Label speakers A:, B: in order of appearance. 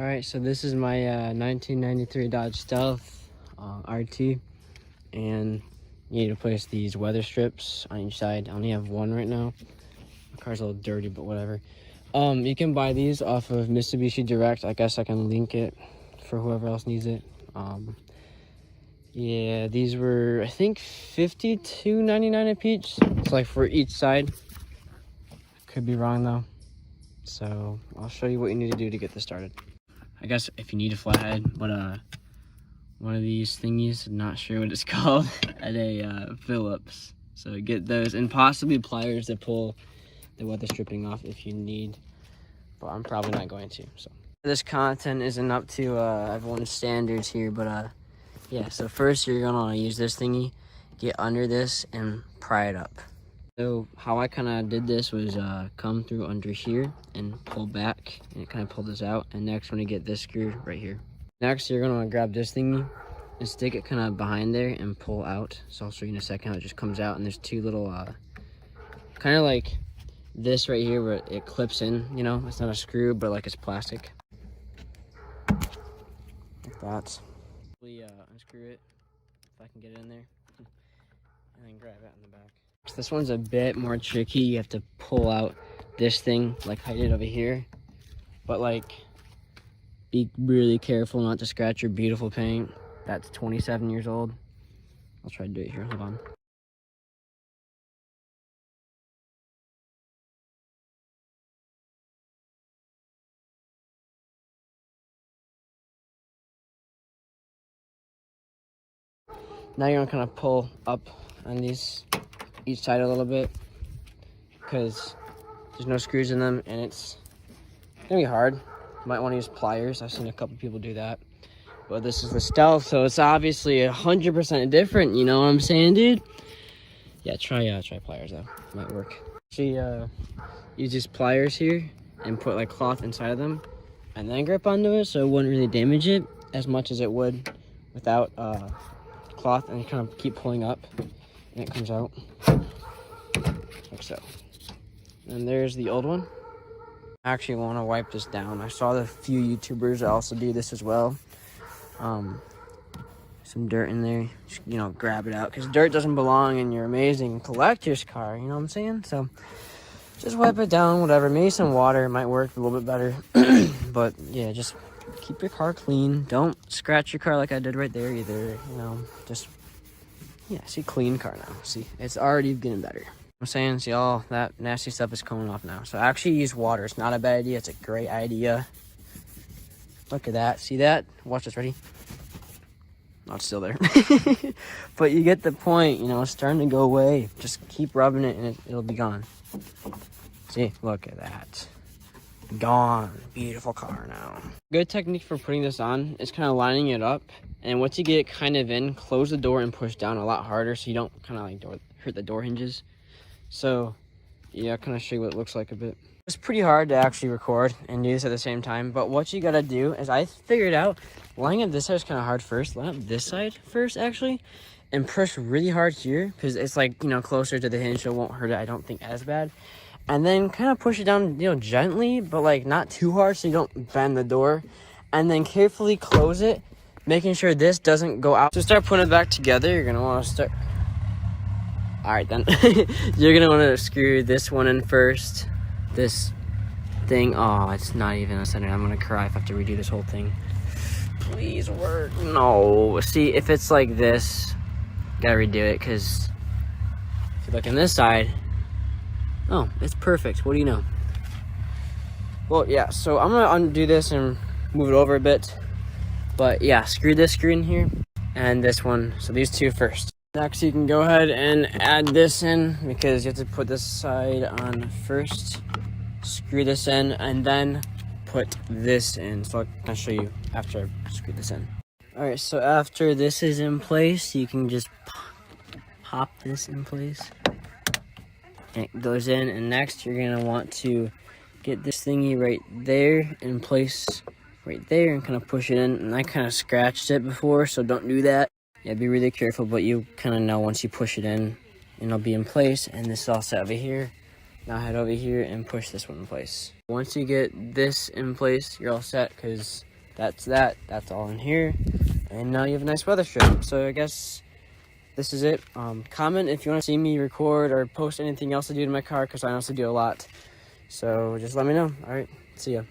A: All right, so this is my 1993 Dodge Stealth RT, and you need to place these weather strips on each side. I only have one right now. My car's a little dirty, but whatever. You can buy these off of Mitsubishi Direct. I guess I can link it for whoever else needs it. Yeah, these were, I think, $52.99 a piece. It's like for each side. Could be wrong though. So I'll show you what you need to do to get this started. I guess if you need a flathead, but one of these thingies, I'm not sure what it's called, at a Phillips. So get those, and possibly pliers to pull the weather stripping off if you need, but I'm probably not going to. So this content isn't up to everyone's standards here, but yeah. So first you're gonna want to use this thingy, get under this and pry it up. So how I kind of did this was come through under here and pull back, and it kind of pulled this out. And next, when you get this screw right here. Next, you're gonna grab this thingy and stick it kind of behind there and pull out. So I'll show you in a second how it just comes out. And there's two little, kind of like this right here where it clips in. You know, it's not a screw, but like it's plastic. Like that. Unscrew it if I can get it in there, and then grab it in the back. So this one's a bit more tricky. You have to pull out this thing like I did over here, but like be really careful not to scratch your beautiful paint. That's 27 years old. I'll try to do it here. Hold on. Now you're gonna kind of pull up on these each side a little bit because there's no screws in them and it's gonna be hard. You might want to use pliers. I've seen a couple people do that, but this is the Stealth, so it's obviously 100% different. You know what I'm saying, dude? Yeah, try pliers though. Might work. Actually, use these pliers here and put like cloth inside of them, and then grip onto it, so it wouldn't really damage it as much as it would without cloth. And you kind of keep pulling up, and it comes out like so. And there's the old one. I actually want to wipe this down. I saw the few YouTubers also do this as well. Some dirt in there, just, you know, grab it out, because dirt doesn't belong in your amazing collector's car, you know what I'm saying? So just wipe it down, whatever. Maybe some water might work a little bit better. But yeah, just keep your car clean. Don't scratch your car like I did right there either, you know. Just, yeah, see, clean car now. See, it's already getting better. I'm saying, see, all that nasty stuff is coming off now. So actually use water. It's not a bad idea. It's a great idea. Look at that. See that? Watch this. Ready? Oh, it's still there. But you get the point. You know, it's starting to go away. Just keep rubbing it and it'll be gone. See? Look at that. Gone. Beautiful car now. Good technique for putting this on is kind of lining it up. And once you get it kind of in, close the door and push down a lot harder so you don't kind of like hurt the door hinges. So, yeah, I'll kind of show you what it looks like a bit. It's pretty hard to actually record and do this at the same time, but what you gotta do is, I figured out, lining up this side is kind of hard first. Line up this side first, actually, and push really hard here, because it's like, you know, closer to the hinge, so it won't hurt it, I don't think, as bad. And then kind of push it down, you know, gently, but like not too hard so you don't bend the door. And then carefully close it, making sure this doesn't go out. To start putting it back together, you're gonna want to start... Alright then, you're gonna want to screw this one in first. This thing, oh, it's not even a center. I'm gonna cry if I have to redo this whole thing. Please work. No, see, if it's like this, gotta redo it, because if you look on this side, oh, it's perfect. What do you know? Well, yeah, so I'm gonna undo this and move it over a bit. But yeah, screw this screw in here and this one, so these two first. Next, you can go ahead and add this in, because you have to put this side on first. Screw this in, and then put this in. So I'll show you after I screw this in. Alright, so after this is in place, you can just pop this in place. And it goes in, and next you're going to want to get this thingy right there in place, right there, and kind of push it in. And I kind of scratched it before, so don't do that. Yeah, be really careful, but you kind of know once you push it in, and it'll be in place. And this is all set over here. Now head over here and push this one in place. Once you get this in place, you're all set, because that's that. That's all in here. And now you have a nice weather strip. So I guess this is it. Comment if you want to see me record or post anything else I do to my car, because I honestly do a lot. So just let me know. All right, see ya.